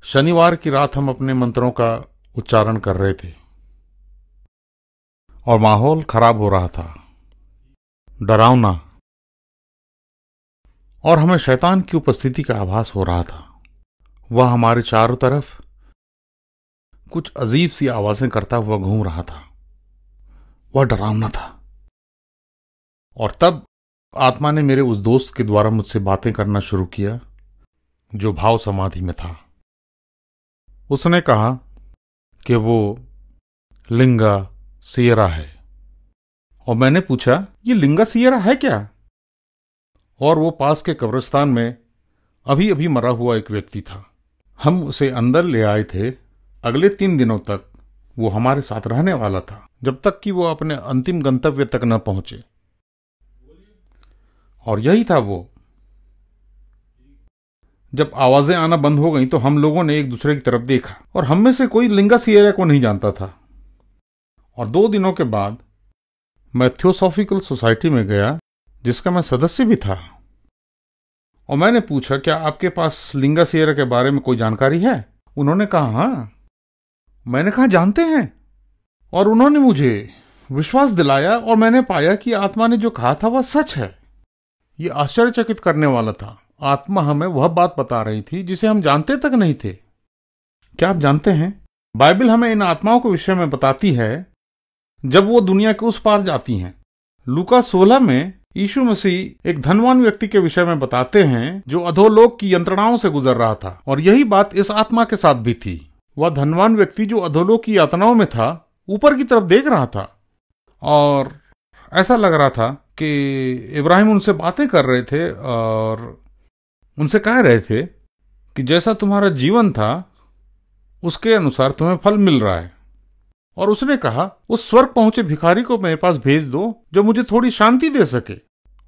शनिवार की रात हम अपने मंत्रों का उच्चारण कर रहे थे और माहौल खराब हो रहा था, डरावना, और हमें शैतान की उपस्थिति का आभास हो रहा था। वह हमारे चारों तरफ कुछ अजीब सी आवाजें करता हुआ घूम रहा था। वह डरावना था। और तब आत्मा ने मेरे उस दोस्त के द्वारा मुझसे बातें करना शुरू किया जो भाव समाधि में था। उसने कहा कि वो लिंगा सियरा है, और मैंने पूछा ये लिंगा सियरा है क्या? और वो पास के कब्रिस्तान में अभी अभी मरा हुआ एक व्यक्ति था। हम उसे अंदर ले आए थे। अगले 3 दिनों तक वो हमारे साथ रहने वाला था, जब तक कि वो अपने अंतिम गंतव्य तक न पहुंचे। और यही था वो। जब आवाजें आना बंद हो गईं तो हम लोगों ने एक दूसरे की तरफ देखा, और हम में से कोई लिंगा सियरा को नहीं जानता था। और 2 दिनों के बाद मैं थियोसॉफिकल सोसाइटी में गया, जिसका मैं सदस्य भी था, और मैंने पूछा क्या आपके पास लिंगा सियरा के बारे में कोई जानकारी है? उन्होंने कहा हाँ। मैंने कहा जानते हैं? और उन्होंने मुझे विश्वास दिलाया, और मैंने पाया कि आत्मा ने जो कहा था वह सच है। ये आश्चर्यचकित करने वाला था। आत्मा हमें वह बात बता रही थी जिसे हम जानते तक नहीं थे। क्या आप जानते हैं, बाइबल हमें इन आत्माओं के विषय में बताती है जब वो दुनिया के उस पार जाती हैं। लूका 16 में यीशु मसीह एक धनवान व्यक्ति के विषय में बताते हैं जो अधोलोक की यंत्रणाओं से गुजर रहा था, और यही बात इस आत्मा के साथ भी थी। वह धनवान व्यक्ति जो अधोलोक की यातनाओं में था, ऊपर की तरफ देख रहा था, और ऐसा लग रहा था कि इब्राहिम उनसे बातें कर रहे थे और उनसे कह रहे थे कि जैसा तुम्हारा जीवन था उसके अनुसार तुम्हें फल मिल रहा है। और उसने कहा उस स्वर्ग पहुंचे भिखारी को मेरे पास भेज दो जो मुझे थोड़ी शांति दे सके।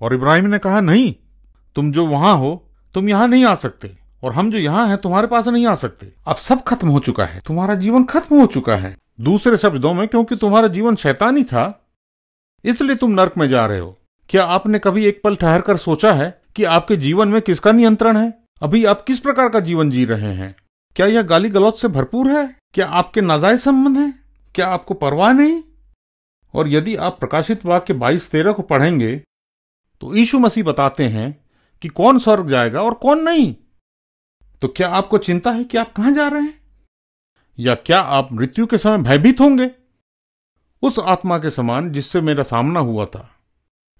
और इब्राहिम ने कहा नहीं, तुम जो वहां हो तुम यहां नहीं आ सकते, और हम जो यहां हैं तुम्हारे पास नहीं आ सकते। अब सब खत्म हो चुका है, तुम्हारा जीवन खत्म हो चुका है। दूसरे शब्दों में, क्योंकि तुम्हारा जीवन शैतानी था इसलिए तुम नर्क में जा रहे हो। क्या आपने कभी एक पल ठहर कर सोचा है कि आपके जीवन में किसका नियंत्रण है? अभी आप किस प्रकार का जीवन जी रहे हैं? क्या यह गाली गलौज से भरपूर है? क्या आपके नाजायज संबंध हैं? क्या आपको परवाह नहीं? और यदि आप प्रकाशित वाक्य 22-13 को पढ़ेंगे तो यीशु मसीह बताते हैं कि कौन स्वर्ग जाएगा और कौन नहीं। तो क्या आपको चिंता है कि आप कहां जा रहे हैं? या क्या आप मृत्यु के समय भयभीत होंगे, उस आत्मा के समान जिससे मेरा सामना हुआ था?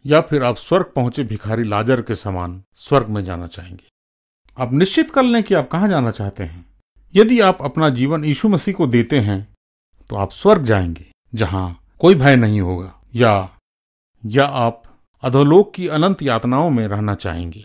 या फिर आप स्वर्ग पहुंचे भिखारी लाजर के समान स्वर्ग में जाना चाहेंगे? आप निश्चित कर लें कि आप कहां जाना चाहते हैं। यदि आप अपना जीवन यीशु मसीह को देते हैं तो आप स्वर्ग जाएंगे जहां कोई भय नहीं होगा, या आप अधोलोक की अनंत यातनाओं में रहना चाहेंगे।